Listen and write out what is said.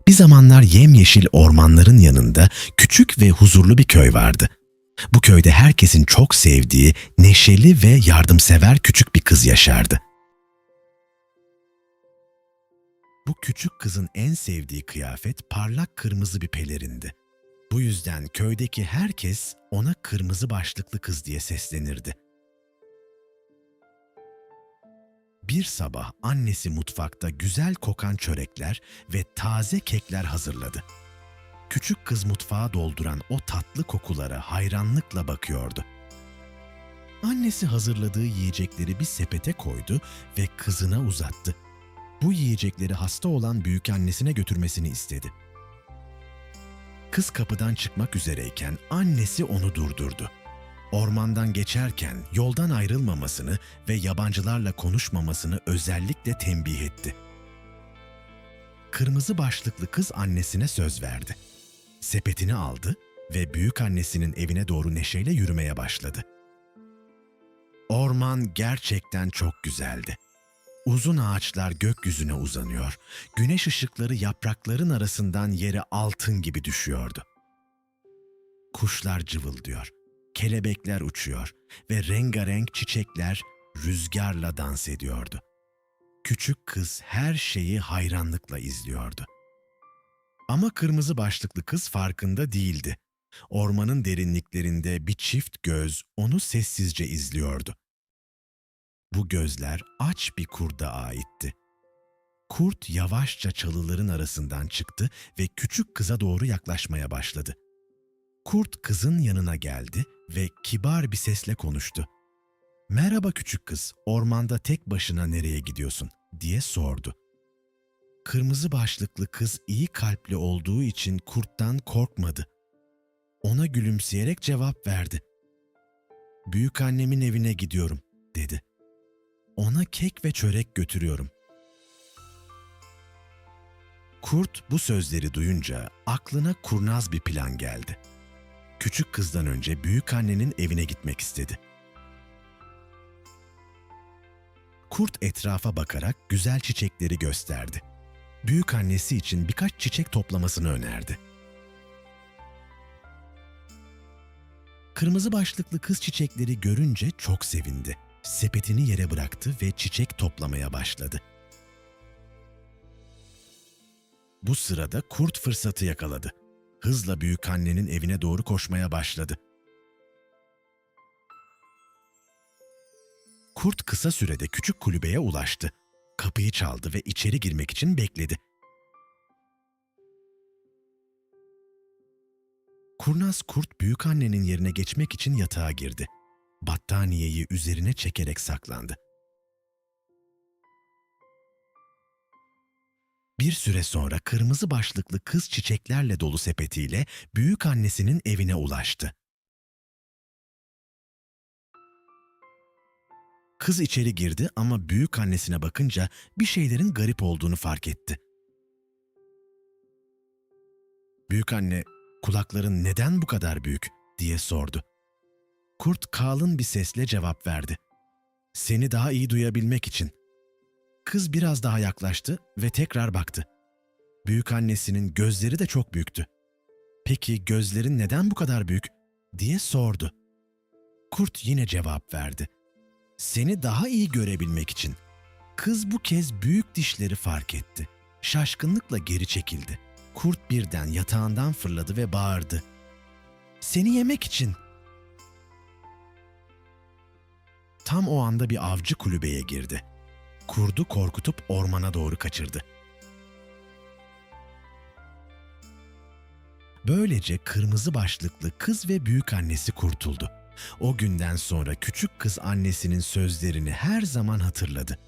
Bir zamanlar yemyeşil ormanların yanında küçük ve huzurlu bir köy vardı. Bu köyde herkesin çok sevdiği, neşeli ve yardımsever küçük bir kız yaşardı. Bu küçük kızın en sevdiği kıyafet parlak kırmızı bir pelerindi. Bu yüzden köydeki herkes ona kırmızı başlıklı kız diye seslenirdi. Bir sabah annesi mutfakta güzel kokan çörekler ve taze kekler hazırladı. Küçük kız mutfağı dolduran o tatlı kokulara hayranlıkla bakıyordu. Annesi hazırladığı yiyecekleri bir sepete koydu ve kızına uzattı. Bu yiyecekleri hasta olan büyükannesine götürmesini istedi. Kız kapıdan çıkmak üzereyken annesi onu durdurdu. Ormandan geçerken yoldan ayrılmamasını ve yabancılarla konuşmamasını özellikle tembih etti. Kırmızı başlıklı kız annesine söz verdi. Sepetini aldı ve büyükannesinin evine doğru neşeyle yürümeye başladı. Orman gerçekten çok güzeldi. Uzun ağaçlar gökyüzüne uzanıyor, güneş ışıkları yaprakların arasından yere altın gibi düşüyordu. Kuşlar cıvıldıyor, kelebekler uçuyor ve rengarenk çiçekler rüzgarla dans ediyordu. Küçük kız her şeyi hayranlıkla izliyordu. Ama kırmızı başlıklı kız farkında değildi. Ormanın derinliklerinde bir çift göz onu sessizce izliyordu. Bu gözler aç bir kurda aitti. Kurt yavaşça çalıların arasından çıktı ve küçük kıza doğru yaklaşmaya başladı. Kurt kızın yanına geldi ve kibar bir sesle konuştu. "Merhaba küçük kız, ormanda tek başına nereye gidiyorsun?" diye sordu. Kırmızı başlıklı kız iyi kalpli olduğu için kurttan korkmadı. Ona gülümseyerek cevap verdi. "Büyükannemin evine gidiyorum," dedi. "Ona kek ve çörek götürüyorum." Kurt bu sözleri duyunca aklına kurnaz bir plan geldi. Küçük kızdan önce büyükannenin evine gitmek istedi. Kurt etrafa bakarak güzel çiçekleri gösterdi. Büyükannesi için birkaç çiçek toplamasını önerdi. Kırmızı başlıklı kız çiçekleri görünce çok sevindi. Sepetini yere bıraktı ve çiçek toplamaya başladı. Bu sırada kurt fırsatı yakaladı. Hızla büyükannenin evine doğru koşmaya başladı. Kurt kısa sürede küçük kulübeye ulaştı. Kapıyı çaldı ve içeri girmek için bekledi. Kurnaz kurt büyükannenin yerine geçmek için yatağa girdi. Battaniyeyi üzerine çekerek saklandı. Bir süre sonra kırmızı başlıklı kız çiçeklerle dolu sepetiyle büyükannesinin evine ulaştı. Kız içeri girdi ama büyükannesine bakınca bir şeylerin garip olduğunu fark etti. "Büyükanne, kulakların neden bu kadar büyük?" diye sordu. Kurt kalın bir sesle cevap verdi. "Seni daha iyi duyabilmek için." Kız biraz daha yaklaştı ve tekrar baktı. Büyükannesinin gözleri de çok büyüktü. "Peki gözlerin neden bu kadar büyük?" diye sordu. Kurt yine cevap verdi. "Seni daha iyi görebilmek için." Kız bu kez büyük dişleri fark etti. Şaşkınlıkla geri çekildi. Kurt birden yatağından fırladı ve bağırdı. "Seni yemek için." Tam o anda bir avcı kulübeye girdi. Kurdu korkutup ormana doğru kaçırdı. Böylece kırmızı başlıklı kız ve büyükannesi kurtuldu. O günden sonra küçük kız annesinin sözlerini her zaman hatırladı.